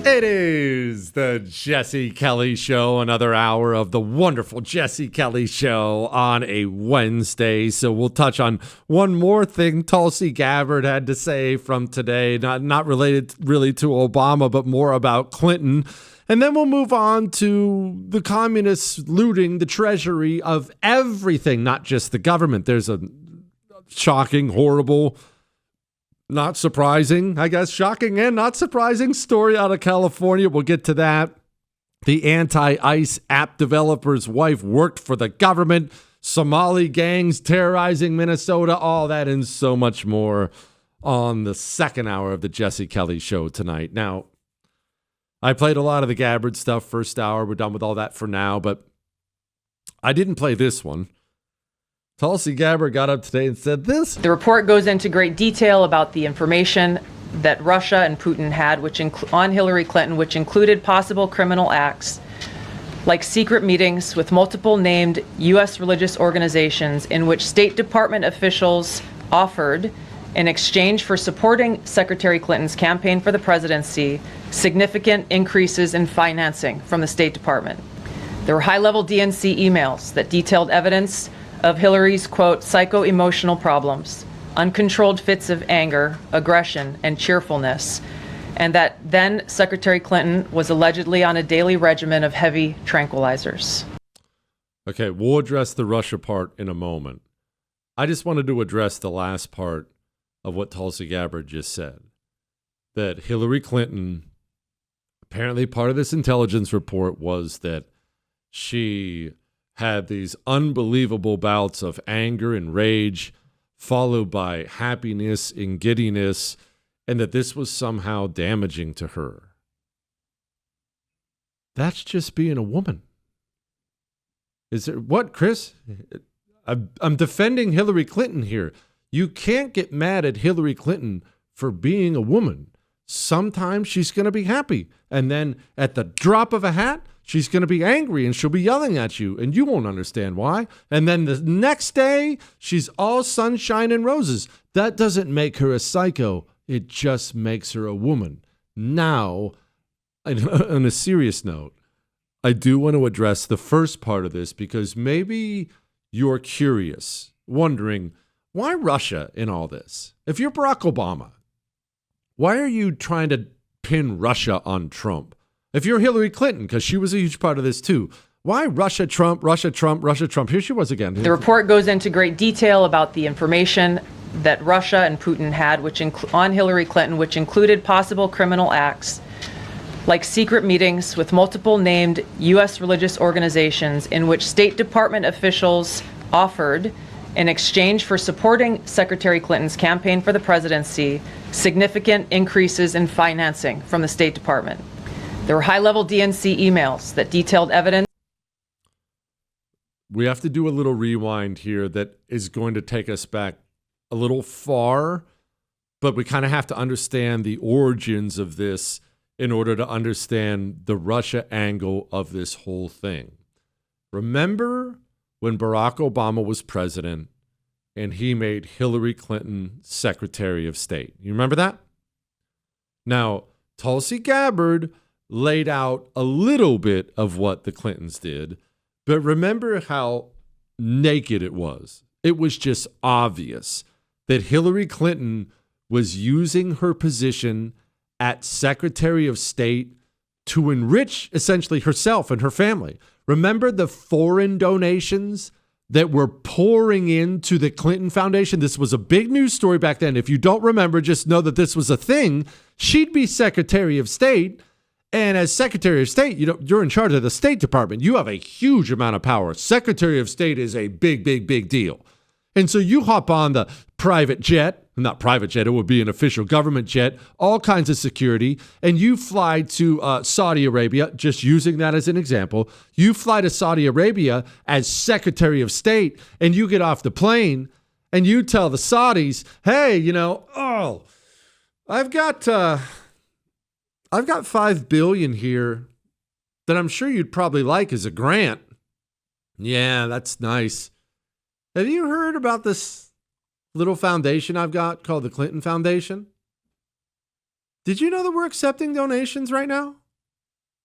It is the Jesse Kelly Show, another hour of the wonderful Jesse Kelly Show on a Wednesday. So we'll touch on one more thing Tulsi Gabbard had to say from today, not related really to Obama, but more about Clinton. And then we'll move on to the communists looting the treasury of everything, not just the government. There's a shocking, horrible, not surprising, I guess, shocking and not surprising story out of California. We'll get to that. The anti-ICE app developer's wife worked for the government. Somali gangs terrorizing Minnesota. All that and so much more on the second hour of the Jesse Kelly Show tonight. Now, I played a lot of the Gabbard stuff first hour. We're done with all that for now, but I didn't play this one. Tulsi Gabbard got up today and said this. The report goes into great detail about the information that Russia and Putin had on Hilary Clinton, which included possible criminal acts like secret meetings with multiple named U.S. religious organizations in which State Department officials offered, in exchange for supporting Secretary Clinton's campaign for the presidency, significant increases in financing from the State Department. There were high-level DNC emails that detailed evidence of Hillary's, quote, psycho-emotional problems, uncontrolled fits of anger, aggression, and cheerfulness, and that then Secretary Clinton was allegedly on a daily regimen of heavy tranquilizers. Okay, we'll address the Russia part in a moment. I just wanted to address the last part of what Tulsi Gabbard just said, that Hilary Clinton, apparently part of this intelligence report was that she had these unbelievable bouts of anger and rage, followed by happiness and giddiness, and that this was somehow damaging to her. That's just being a woman. Is there what, Chris? I'm defending Hillary Clinton here. You can't get mad at Hillary Clinton for being a woman. Sometimes she's going to be happy, and then at the drop of a hat, she's going to be angry and she'll be yelling at you and you won't understand why. And then the next day, she's all sunshine and roses. That doesn't make her a psycho. It just makes her a woman. Now, on a serious note, I do want to address the first part of this because maybe you're curious, wondering, why Russia in all this? If you're Barack Obama, why are you trying to pin Russia on Trump? If you're Hillary Clinton, because she was a huge part of this too, why Russia, Trump, Russia, Trump, Russia, Trump? Here she was again. The report goes into great detail about the information that Russia and Putin had on Hillary Clinton, which included possible criminal acts like secret meetings with multiple named U.S. religious organizations in which State Department officials offered, in exchange for supporting Secretary Clinton's campaign for the presidency, significant increases in financing from the State Department. There were high-level DNC emails that detailed evidence. We have to do a little rewind here that is going to take us back a little far, but we kind of have to understand the origins of this in order to understand the Russia angle of this whole thing. Remember when Barack Obama was president and he made Hillary Clinton Secretary of State? You remember that? Now, Tulsi Gabbard laid out a little bit of what the Clintons did, but remember how naked it was. It was just obvious that Hillary Clinton was using her position at Secretary of State to enrich essentially herself and her family. Remember the foreign donations that were pouring into the Clinton Foundation? This was a big news story back then. If you don't remember, just know that this was a thing. She'd be Secretary of State. And as Secretary of State, you're in charge of the State Department. You have a huge amount of power. Secretary of State is a big, big, big deal. And so you hop on the private jet, not private jet, it would be an official government jet, all kinds of security, and you fly to Saudi Arabia, just using that as an example. You fly to Saudi Arabia as Secretary of State, and you get off the plane, and you tell the Saudis, hey, I've got $5 billion here that I'm sure you'd probably like as a grant. Yeah, that's nice. Have you heard about this little foundation I've got called the Clinton Foundation? Did you know that we're accepting donations right now?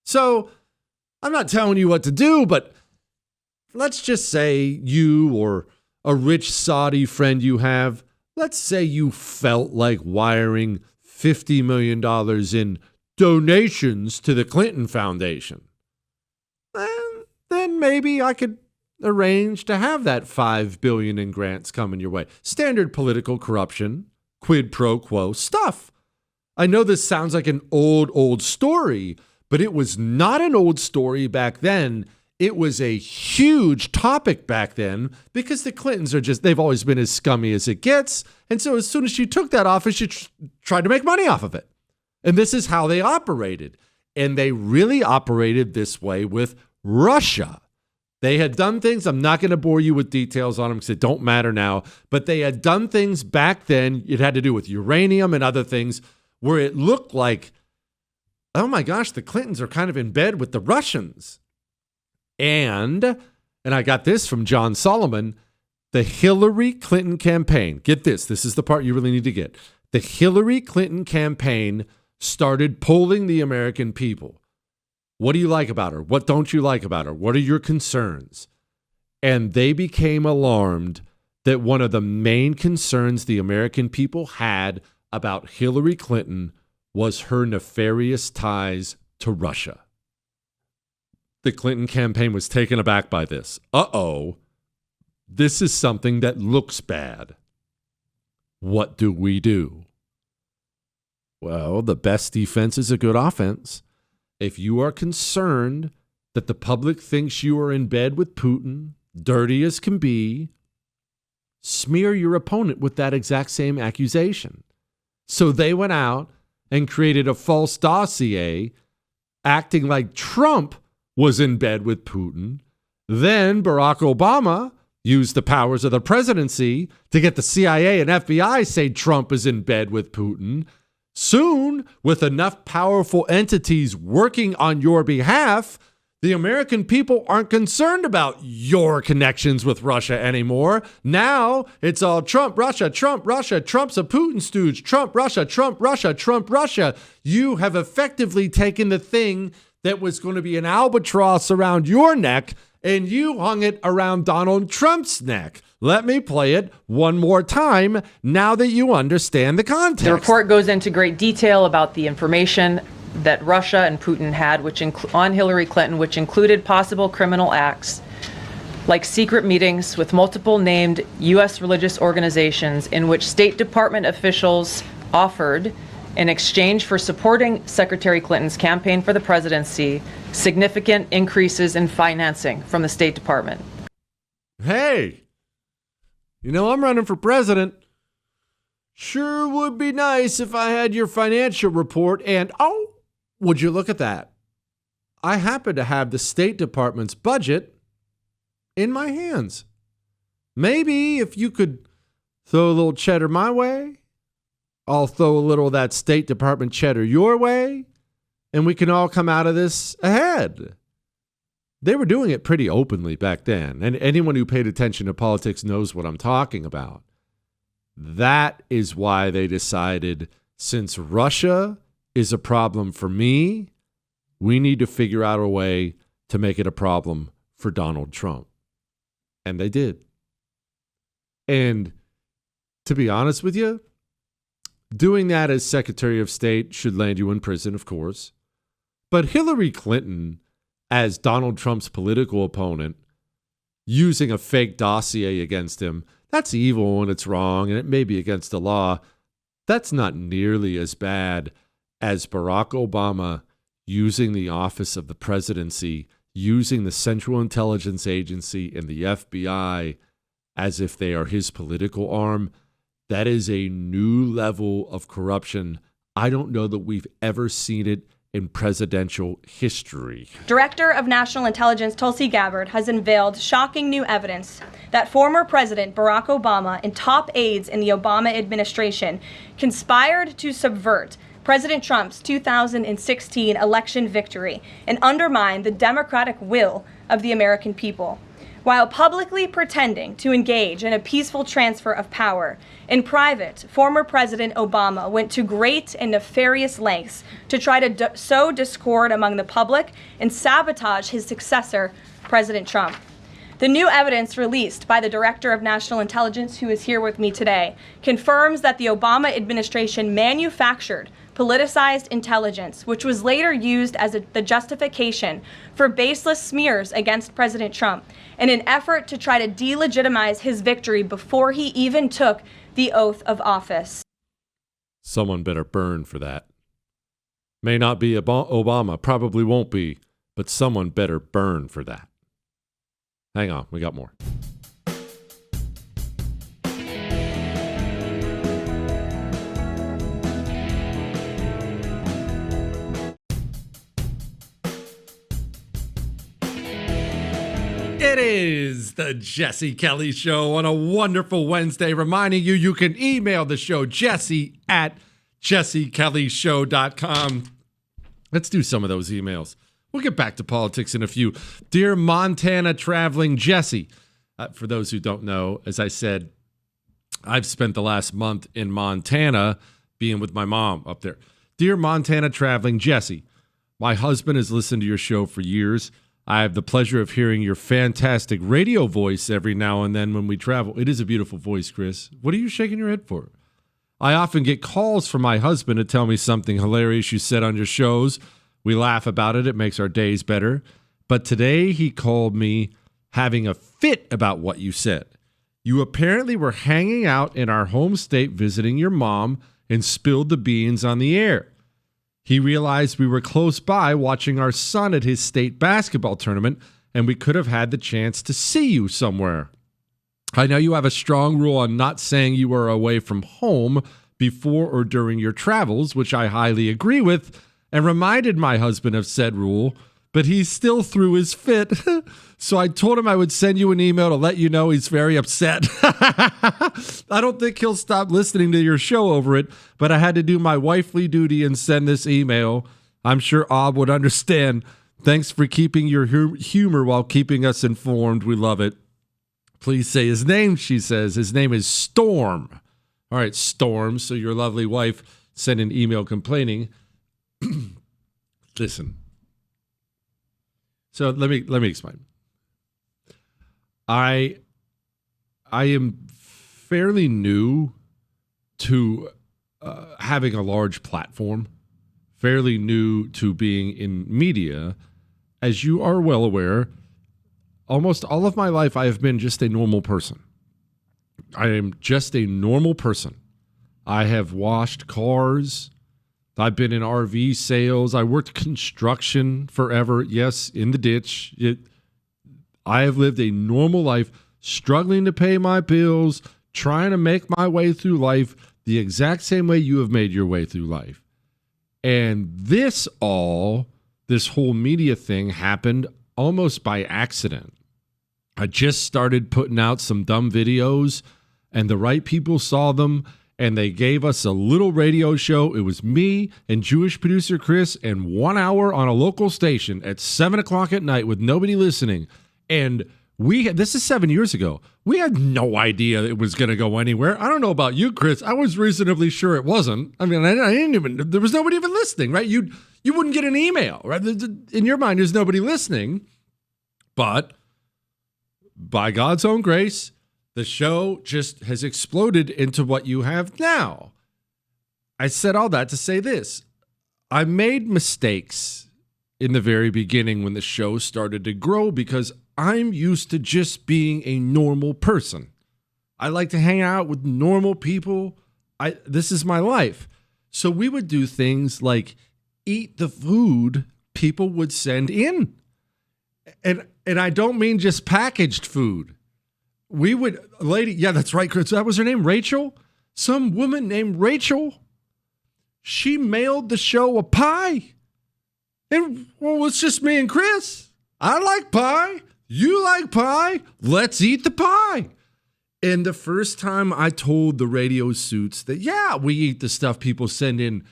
So I'm not telling you what to do, but let's just say you or a rich Saudi friend you have, let's say you felt like wiring $50 million in donations to the Clinton Foundation. Then maybe I could arrange to have that $5 billion in grants coming your way. Standard political corruption, quid pro quo stuff. I know this sounds like an old story, but it was not an old story back then. It was a huge topic back then because the Clintons they've always been as scummy as it gets. And so as soon as she took that office, she tried to make money off of it. And this is how they operated. And they really operated this way with Russia. They had done things, I'm not going to bore you with details on them because it don't matter now, but they had done things back then, it had to do with uranium and other things, where it looked like, oh my gosh, the Clintons are kind of in bed with the Russians. And I got this from John Solomon, the Hilary Clinton campaign. Get this. This is the part you really need to get. The Hilary Clinton campaign started polling the American people. What do you like about her? What don't you like about her? What are your concerns? And they became alarmed that one of the main concerns the American people had about Hillary Clinton was her nefarious ties to Russia. The Clinton campaign was taken aback by this. This is something that looks bad. What do we do? Well, the best defense is a good offense. If you are concerned that the public thinks you are in bed with Putin, dirty as can be, smear your opponent with that exact same accusation. So they went out and created a false dossier acting like Trump was in bed with Putin. Then Barack Obama used the powers of the presidency to get the CIA and FBI say Trump is in bed with Putin. Soon, with enough powerful entities working on your behalf, the American people aren't concerned about your connections with Russia anymore. Now it's all Trump, Russia, Trump, Russia. Trump's a Putin stooge. Trump, Russia, Trump, Russia, Trump, Russia. You have effectively taken the thing that was going to be an albatross around your neck and you hung it around Donald Trump's neck. Let me play it one more time now that you understand the context. The report goes into great detail about the information that Russia and Putin had on Hillary Clinton, which included possible criminal acts like secret meetings with multiple named U.S. religious organizations in which State Department officials offered, in exchange for supporting Secretary Clinton's campaign for the presidency, significant increases in financing from the State Department. Hey, I'm running for president. Sure would be nice if I had your financial report and, would you look at that? I happen to have the State Department's budget in my hands. Maybe if you could throw a little cheddar my way, I'll throw a little of that State Department cheddar your way, and we can all come out of this ahead. They were doing it pretty openly back then, and anyone who paid attention to politics knows what I'm talking about. That is why they decided, since Russia is a problem for me, we need to figure out a way to make it a problem for Donald Trump. And they did. And to be honest with you, doing that as Secretary of State should land you in prison, of course. But Hillary Clinton, as Donald Trump's political opponent, using a fake dossier against him, that's evil and it's wrong and it may be against the law. That's not nearly as bad as Barack Obama using the office of the presidency, using the Central Intelligence Agency and the FBI as if they are his political arm. That is a new level of corruption. I don't know that we've ever seen it in presidential history. Director of National Intelligence Tulsi Gabbard has unveiled shocking new evidence that former President Barack Obama and top aides in the Obama administration conspired to subvert President Trump's 2016 election victory and undermine the democratic will of the American people. While publicly pretending to engage in a peaceful transfer of power, in private, former President Obama went to great and nefarious lengths to try to sow discord among the public and sabotage his successor, President Trump. The new evidence released by the Director of National Intelligence, who is here with me today, confirms that the Obama administration manufactured politicized intelligence, which was later used as the justification for baseless smears against President Trump in an effort to try to delegitimize his victory before he even took the oath of office. Someone better burn for that. May not be Obama, probably won't be, but someone better burn for that. Hang on, we got more. It is the Jesse Kelly Show on a wonderful Wednesday, reminding you you can email the show, jesse@jessekellyshow.com. Let's do some of those emails. We'll get back to politics in a few. Dear Montana traveling Jesse, for those who don't know, as I said, I've spent the last month in Montana being with my mom up there. Dear Montana traveling Jesse, my husband has listened to your show for years. I have the pleasure of hearing your fantastic radio voice every now and then when we travel. It is a beautiful voice, Chris. What are you shaking your head for? I often get calls from my husband to tell me something hilarious you said on your shows. We laugh about it. It makes our days better. But today he called me having a fit about what you said. You apparently were hanging out in our home state visiting your mom and spilled the beans on the air. He realized we were close by watching our son at his state basketball tournament, and we could have had the chance to see you somewhere. I know you have a strong rule on not saying you are away from home before or during your travels, which I highly agree with, and reminded my husband of said rule, but he still threw his fit. So I told him I would send you an email to let you know he's very upset. I don't think he'll stop listening to your show over it, but I had to do my wifely duty and send this email. I'm sure Ob would understand. Thanks for keeping your humor while keeping us informed. We love it. Please say his name, she says. His name is Storm. All right, Storm. So your lovely wife sent an email complaining. Listen. So let me explain. I am fairly new to having a large platform, fairly new to being in media. As you are well aware, almost all of my life I have been just a normal person. I am just a normal person. I have washed cars. I've been in RV sales. I worked construction forever. Yes, in the ditch. I have lived a normal life, struggling to pay my bills, trying to make my way through life the exact same way you have made your way through life. And this whole media thing happened almost by accident. I just started putting out some dumb videos, and the right people saw them, and they gave us a little radio show. It was me and Jewish producer Chris and 1 hour on a local station at 7 o'clock at night with nobody listening. And this is 7 years ago. We had no idea it was going to go anywhere. I don't know about you, Chris. I was reasonably sure it wasn't. I mean, I didn't even, there was nobody even listening, right? You wouldn't get an email, right? In your mind, there's nobody listening. But by God's own grace, the show just has exploded into what you have now. I said all that to say this. I made mistakes in the very beginning when the show started to grow because I'm used to just being a normal person. I like to hang out with normal people. This is my life. So we would do things like eat the food people would send in. And I don't mean just packaged food. We would, yeah, that's right, Chris. That was her name, Rachel? Some woman named Rachel. She mailed the show a pie. And, well, it's just me and Chris. I like pie. You like pie. Let's eat the pie. And the first time I told the radio suits that, yeah, we eat the stuff people send in,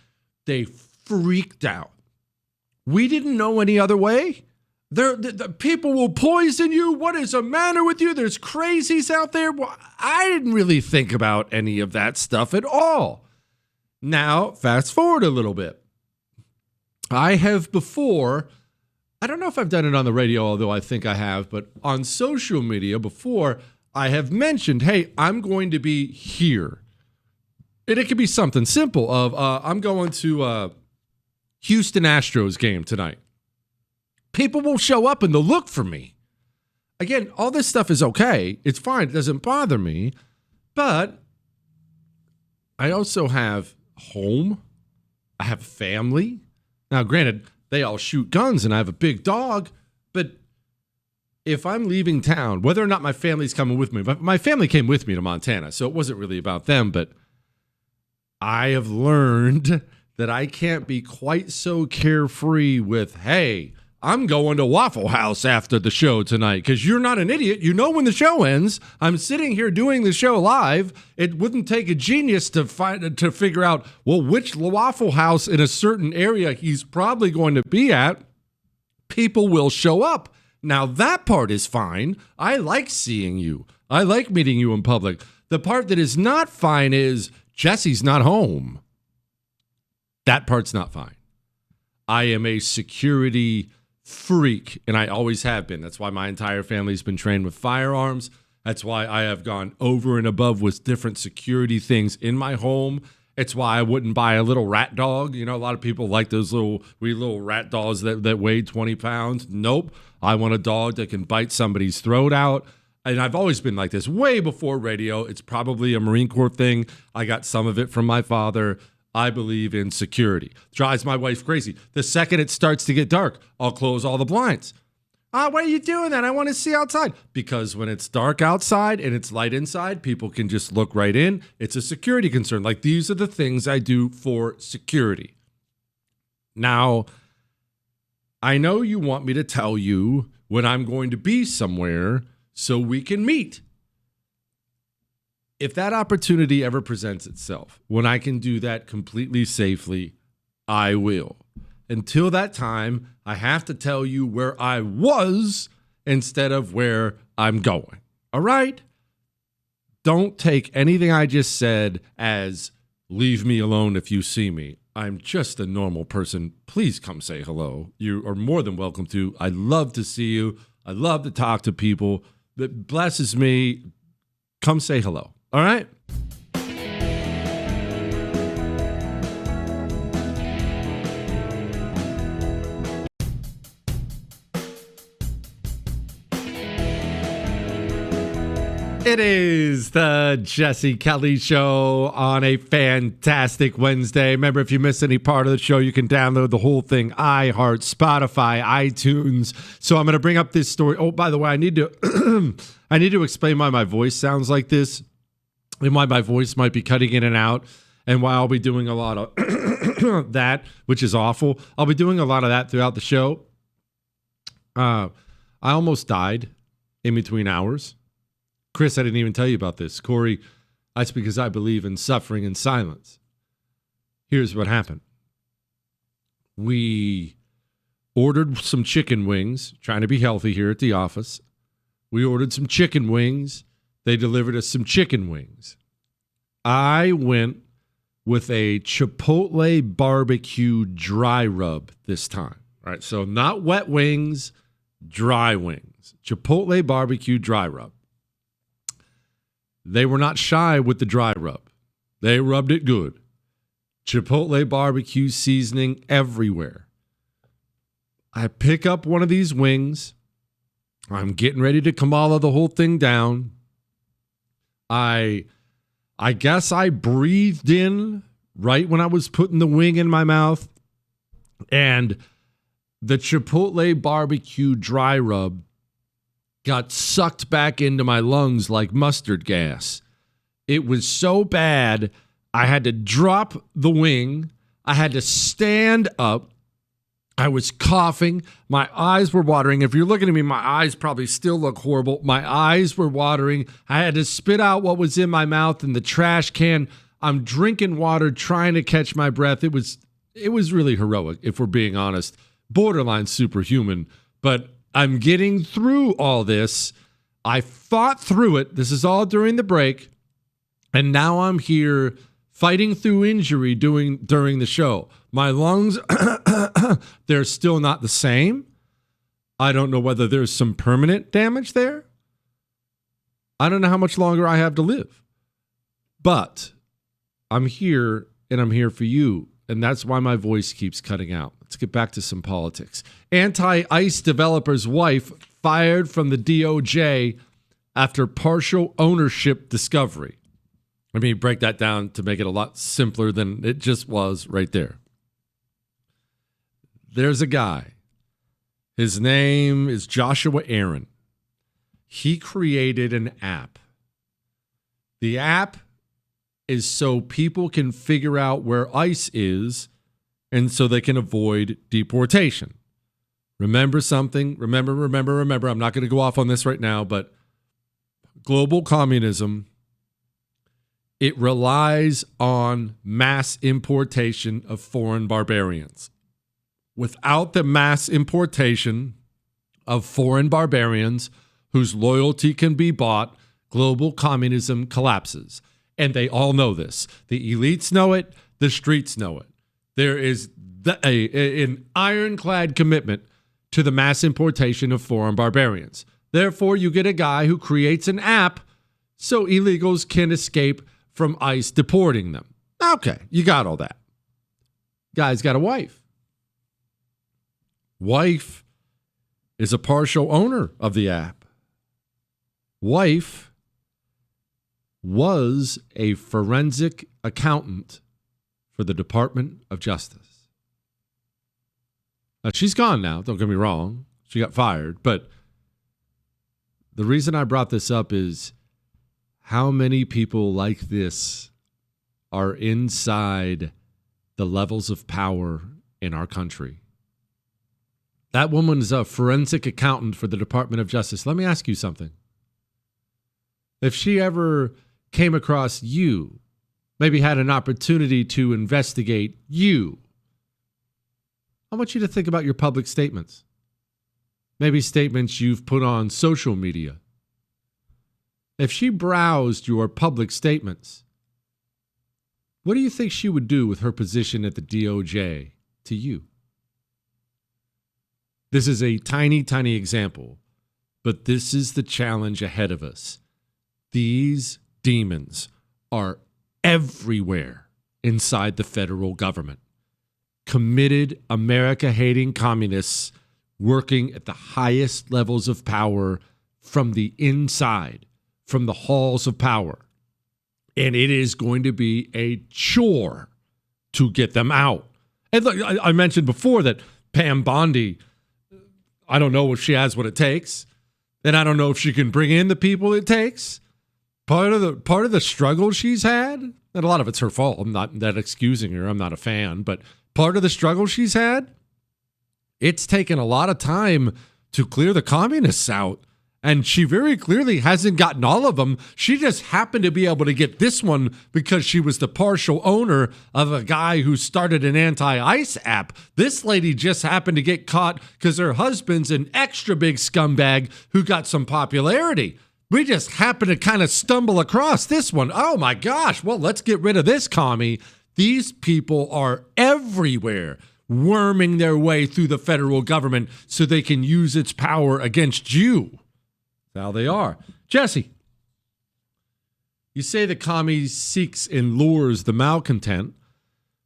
they freaked out. We didn't know any other way. The people will poison you. What is the matter with you? There's crazies out there. Well, I didn't really think about any of that stuff at all. Now, fast forward a little bit. I have before, I don't know if I've done it on the radio, although I think I have, but on social media before, I have mentioned, hey, I'm going to be here. And it could be something simple of, I'm going to a Houston Astros game tonight. People will show up and they'll look for me. Again, all this stuff is okay. It's fine. It doesn't bother me. But I also have home. I have family. Now, granted, they all shoot guns and I have a big dog. But if I'm leaving town, whether or not my family's coming with me, my family came with me to Montana, so it wasn't really about them. But I have learned that I can't be quite so carefree with, hey, I'm going to Waffle House after the show tonight, because you're not an idiot. You know when the show ends. I'm sitting here doing the show live. It wouldn't take a genius to figure out, well, which Waffle House in a certain area he's probably going to be at. People will show up. Now, that part is fine. I like seeing you. I like meeting you in public. The part that is not fine is Jesse's not home. That part's not fine. I am a security freak, and I always have been. That's why my entire family's been trained with firearms. That's why I have gone over and above with different security things in my home. It's why I wouldn't buy a little rat dog. You know, a lot of people like those little rat dogs that weigh 20 pounds. Nope. I want a dog that can bite somebody's throat out. And I've always been like this way before radio. It's probably a Marine Corps thing. I got some of it from my father. I believe in security. Drives my wife crazy. The second it starts to get dark, I'll close all the blinds. Why are you doing that? I want to see outside. Because when it's dark outside and it's light inside, people can just look right in. It's a security concern. Like, these are the things I do for security. Now, I know you want me to tell you when I'm going to be somewhere so we can meet. If that opportunity ever presents itself, when I can do that completely safely, I will. Until that time, I have to tell you where I was instead of where I'm going. All right? Don't take anything I just said as leave me alone if you see me. I'm just a normal person. Please come say hello. You are more than welcome to. I love to see you. I love to talk to people. That blesses me. Come say hello. All right? It is the Jesse Kelly Show on a fantastic Wednesday. Remember, if you miss any part of the show, you can download the whole thing, iHeart, Spotify, iTunes. So I'm going to bring up this story. Oh, by the way, I need to I need to explain why my voice sounds like this and why my voice might be cutting in and out and why I'll be doing a lot of that, which is awful. I'll be doing a lot of that throughout the show. I almost died in between hours. Chris, I didn't even tell you about this. Corey, that's because I believe in suffering in silence. Here's what happened. We ordered some chicken wings, trying to be healthy here at the office. We ordered some chicken wings. They delivered us some chicken wings. I went with a Chipotle barbecue dry rub this time. All right, so not wet wings, dry wings. Chipotle barbecue dry rub. They were not shy with the dry rub. They rubbed it good. Chipotle barbecue seasoning everywhere. I pick up one of these wings. I'm getting ready to Kamala the whole thing down. I guess I breathed in right when I was putting the wing in my mouth. And the Chipotle barbecue dry rub got sucked back into my lungs like mustard gas. It was so bad, I had to drop the wing. I had to stand up. I was coughing. My eyes were watering. If you're looking at me, my eyes probably still look horrible. My eyes were watering. I had to spit out what was in my mouth in the trash can. I'm drinking water, trying to catch my breath. It was really heroic, if we're being honest. Borderline superhuman. But I'm getting through all this. I fought through it. This is all during the break. And now I'm here fighting through injury during the show. My lungs, they're still not the same. I don't know whether there's some permanent damage there. I don't know how much longer I have to live. But I'm here, and I'm here for you. And that's why my voice keeps cutting out. Let's get back to some politics. Anti-ICE developer's wife fired from the DOJ after partial ownership discovery. Let me break that down to make it a lot simpler than it just was right there. There's a guy. His name is Joshua Aaron. He created an app. The app is so people can figure out where ICE is and so they can avoid deportation. Remember something? Remember. I'm not going to go off on this right now, but global communism, it relies on mass importation of foreign barbarians. Without the mass importation of foreign barbarians whose loyalty can be bought, global communism collapses. And they all know this. The elites know it. The streets know it. There is an ironclad commitment to the mass importation of foreign barbarians. Therefore, you get a guy who creates an app so illegals can escape from ICE deporting them. Okay, you got all that. Guy's got a wife. Wife is a partial owner of the app. Wife was a forensic accountant for the Department of Justice. Now, she's gone now, don't get me wrong. She got fired. But the reason I brought this up is how many people like this are inside the levels of power in our country. That woman's a forensic accountant for the Department of Justice. Let me ask you something. If she ever came across you, maybe had an opportunity to investigate you, I want you to think about your public statements. Maybe statements you've put on social media. If she browsed your public statements, what do you think she would do with her position at the DOJ to you? This is a tiny, tiny example, but this is the challenge ahead of us. These demons are everywhere inside the federal government. Committed, America-hating communists working at the highest levels of power from the inside, from the halls of power. And it is going to be a chore to get them out. And look, I mentioned before that Pam Bondi, I don't know if she has what it takes, and I don't know if she can bring in the people it takes. Part of the struggle she's had, and a lot of it's her fault. I'm not that excusing her. I'm not a fan, but part of the struggle she's had, it's taken a lot of time to clear the communists out. And she very clearly hasn't gotten all of them. She just happened to be able to get this one because she was the partial owner of a guy who started an anti-ICE app. This lady just happened to get caught because her husband's an extra big scumbag who got some popularity. We just happened to kind of stumble across this one. Oh my gosh, well, let's get rid of this commie. These people are everywhere, worming their way through the federal government so they can use its power against you. How they are. Jesse, you say the commie seeks and lures the malcontent.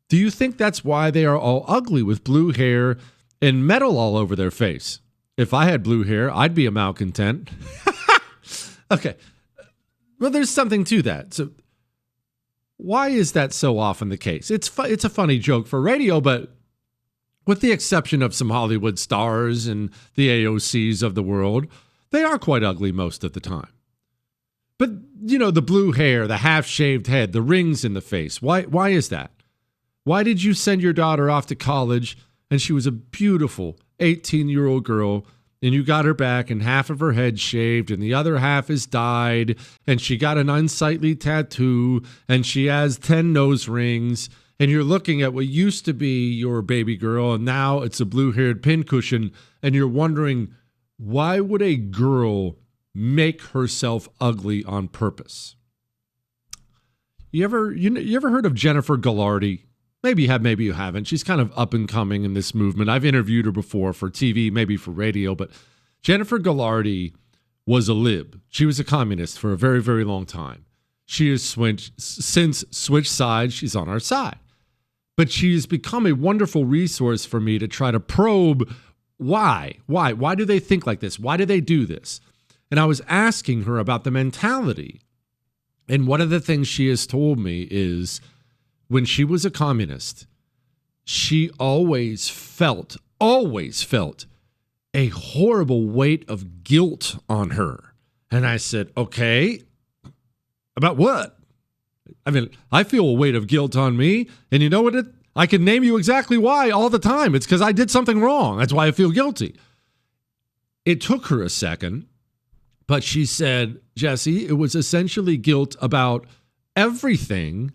Do you think that's why they are all ugly with blue hair and metal all over their face? If I had blue hair, I'd be a malcontent. Okay. Well, there's something to that. So why is that so often the case? It's a funny joke for radio, but with the exception of some Hollywood stars and the AOCs of the world, they are quite ugly most of the time. But, you know, the blue hair, the half-shaved head, the rings in the face, why is that? Why did you send your daughter off to college and she was a beautiful 18-year-old girl and you got her back and half of her head shaved and the other half is dyed and she got an unsightly tattoo and she has 10 nose rings and you're looking at what used to be your baby girl and now it's a blue-haired pincushion and you're wondering, Why would a girl make herself ugly on purpose? You ever heard of Jennifer Gillardi? Maybe you have, maybe you haven't. She's kind of up and coming in this movement. I've interviewed her before for TV, maybe for radio, but Jennifer Gillardi was a lib. She was a communist for a very, very long time. She has since switched sides. She's on our side. But she has become a wonderful resource for me to try to probe why. Why do they think like this? Why do they do this? And I was asking her about the mentality. And one of the things she has told me is when she was a communist, she always felt a horrible weight of guilt on her. And I said, okay, about what? I mean, I feel a weight of guilt on me. And you know what? I can name you exactly why all the time. It's because I did something wrong. That's why I feel guilty. It took her a second, but she said, Jesse, it was essentially guilt about everything,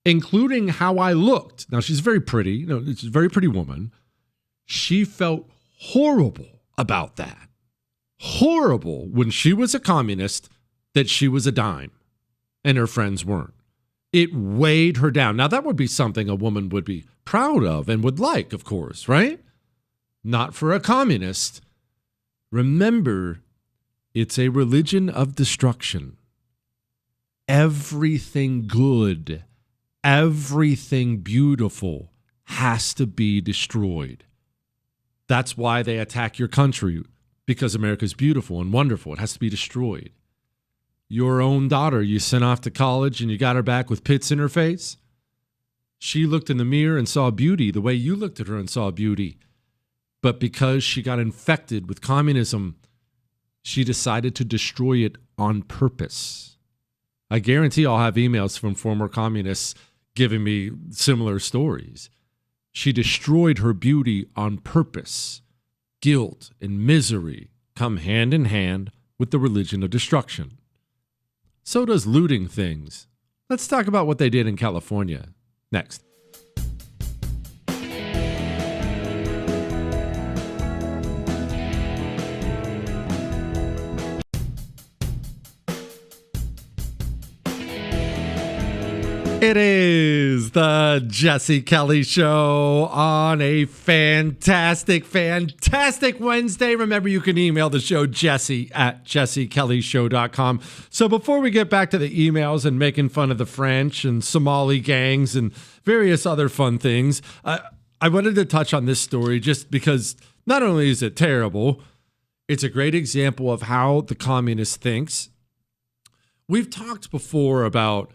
including how I looked. Now, she's very pretty. She's a very pretty woman. She felt horrible about that. Horrible when she was a communist that she was a dime and her friends weren't. It weighed her down. Now, that would be something a woman would be proud of and would like, of course, right? Not for a communist. Remember, it's a religion of destruction. Everything good, everything beautiful has to be destroyed. That's why they attack your country, because America's beautiful and wonderful. It has to be destroyed. Your own daughter you sent off to college and you got her back with pits in her face. She looked in the mirror and saw beauty the way you looked at her and saw beauty. But because she got infected with communism, she decided to destroy it on purpose. I guarantee I'll have emails from former communists giving me similar stories. She destroyed her beauty on purpose. Guilt and misery come hand in hand with the religion of destruction. So does looting things. Let's talk about what they did in California next. It is the Jesse Kelly Show on a fantastic Wednesday. Remember, you can email the show jesse@jessekellyshow.com. So before we get back to the emails and making fun of the French and Somali gangs and various other fun things, I wanted to touch on this story just because not only is it terrible, it's a great example of how the communist thinks. We've talked before about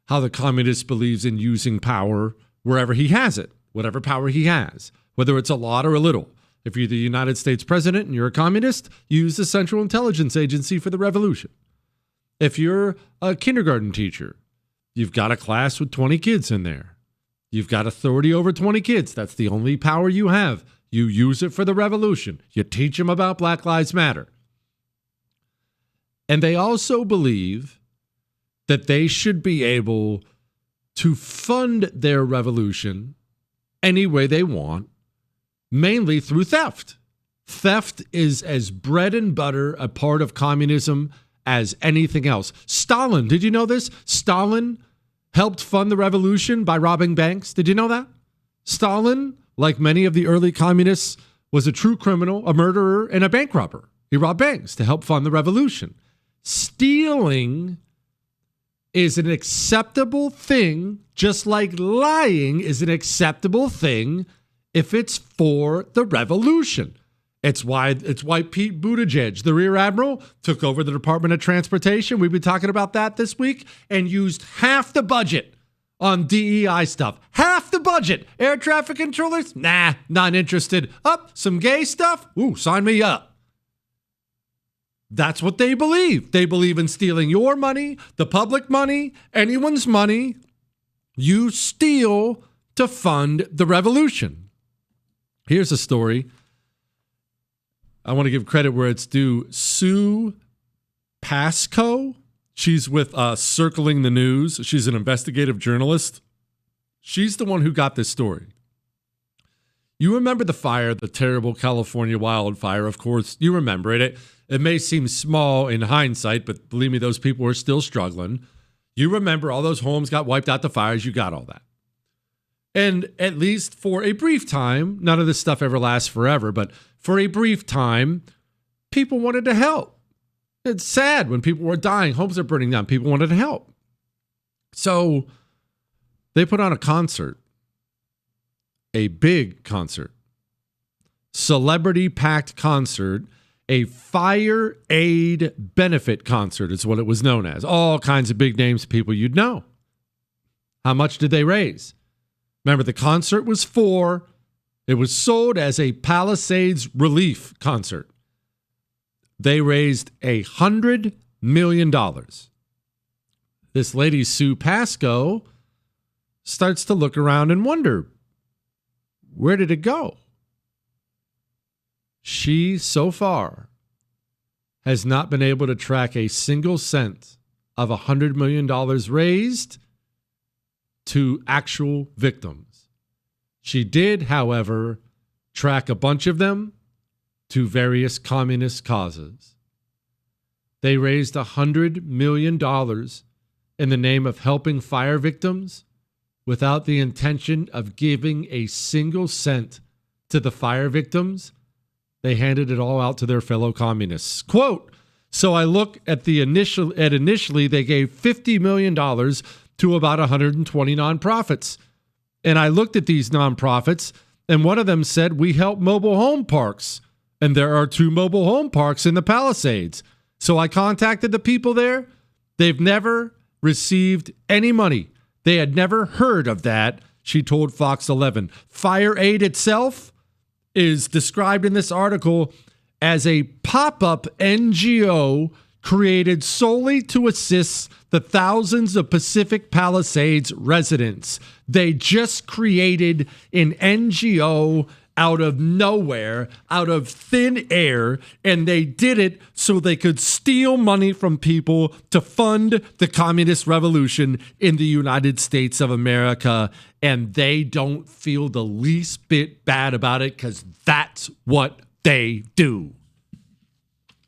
how the communist believes in using power wherever he has it, whatever power he has, whether it's a lot or a little. If you're the United States president and you're a communist, use the Central Intelligence Agency for the revolution. If you're a kindergarten teacher, you've got a class with 20 kids in there. You've got authority over 20 kids. That's the only power you have. You use it for the revolution. You teach them about Black Lives Matter. And they also believe that they should be able to fund their revolution any way they want, mainly through theft. Theft is as bread and butter a part of communism as anything else. Stalin, did you know this? Stalin helped fund the revolution by robbing banks. Did you know that? Stalin, like many of the early communists, was a true criminal, a murderer, and a bank robber. He robbed banks to help fund the revolution. Stealing is an acceptable thing, just like lying is an acceptable thing if it's for the revolution. It's why Pete Buttigieg, the rear admiral, took over the Department of Transportation. We've been talking about that this week, and used half the budget on DEI stuff. Half the budget. Air traffic controllers? Nah, not interested. Some gay stuff? Ooh, sign me up. That's what they believe. They believe in stealing your money, the public money, anyone's money. You steal to fund the revolution. Here's a story. I want to give credit where it's due. Sue Pasco. She's with Circling the News. She's an investigative journalist. She's the one who got this story. You remember the fire, the terrible California wildfire, of course. You remember it. It may seem small in hindsight, but believe me, those people are still struggling. You remember all those homes got wiped out, the fires, you got all that. And at least for a brief time, none of this stuff ever lasts forever, but for a brief time, people wanted to help. It's sad when people were dying, homes are burning down, people wanted to help. So they put on a concert, a big concert, celebrity-packed concert, a fire aid benefit concert is what it was known as. All kinds of big names, people you'd know. How much did they raise? Remember, the concert was it was sold as a Palisades relief concert. They raised $100 million. This lady, Sue Pasco, starts to look around and wonder, where did it go? She, so far, has not been able to track a single cent of $100 million raised to actual victims. She did, however, track a bunch of them to various communist causes. They raised $100 million in the name of helping fire victims without the intention of giving a single cent to the fire victims. They handed it all out to their fellow communists. Quote, so I look at initially they gave $50 million to about 120 nonprofits. And I looked at these nonprofits, and one of them said, we help mobile home parks. And there are 2 mobile home parks in the Palisades. So I contacted the people there. They've never received any money. They had never heard of that, she told Fox 11. Fire Aid itself is described in this article as a pop-up NGO created solely to assist the thousands of Pacific Palisades residents. They just created an NGO out of nowhere, out of thin air, and they did it so they could steal money from people to fund the communist revolution in the United States of America, and they don't feel the least bit bad about it because that's what they do.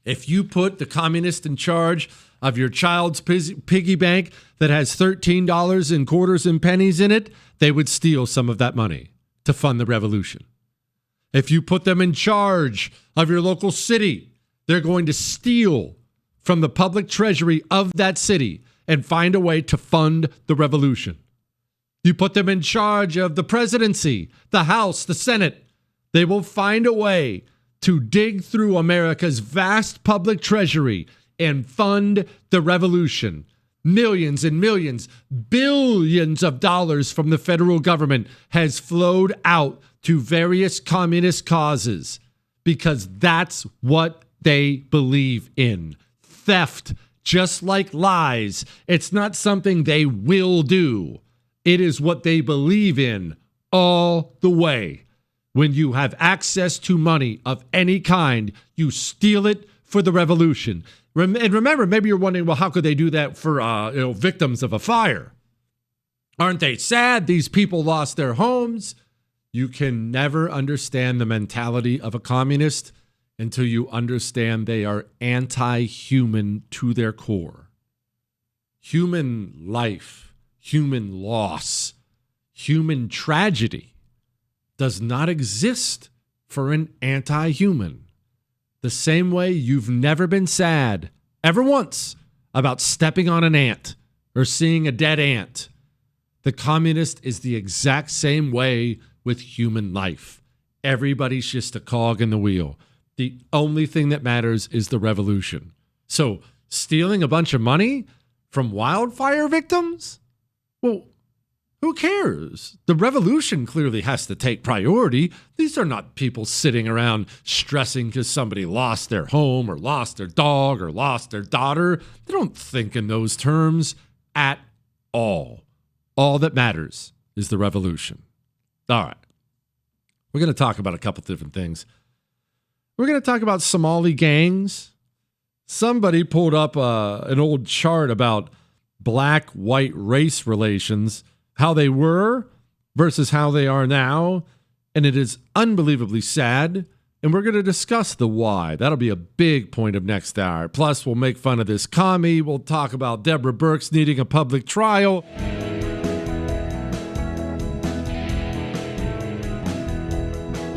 If you put the communist in charge of your child's piggy bank that has $13 in quarters and pennies in it, they would steal some of that money to fund the revolution. If you put them in charge of your local city, they're going to steal from the public treasury of that city and find a way to fund the revolution. You put them in charge of the presidency, the House, the Senate, they will find a way to dig through America's vast public treasury and fund the revolution. Millions and millions, billions of dollars from the federal government has flowed out to various communist causes because that's what they believe in. Theft, just like lies, it's not something they will do. It is what they believe in all the way. When you have access to money of any kind, you steal it for the revolution. And remember, maybe you're wondering, well, how could they do that for victims of a fire? Aren't they sad? These people lost their homes. You can never understand the mentality of a communist until you understand they are anti-human to their core. Human life, human loss, human tragedy does not exist for an anti-human. The same way you've never been sad, ever once, about stepping on an ant or seeing a dead ant. The communist is the exact same way with human life. Everybody's just a cog in the wheel. The only thing that matters is the revolution. So, stealing a bunch of money from wildfire victims? Well, who cares? The revolution clearly has to take priority. These are not people sitting around stressing because somebody lost their home or lost their dog or lost their daughter. They don't think in those terms at all. All that matters is the revolution. All right. We're going to talk about a couple different things. We're going to talk about Somali gangs. Somebody pulled up an old chart about black-white race relations, how they were versus how they are now. and it is unbelievably sad. And we're going to discuss the why. That'll be a big point of next hour. Plus, we'll make fun of this commie. We'll talk about Deborah Birx needing a public trial.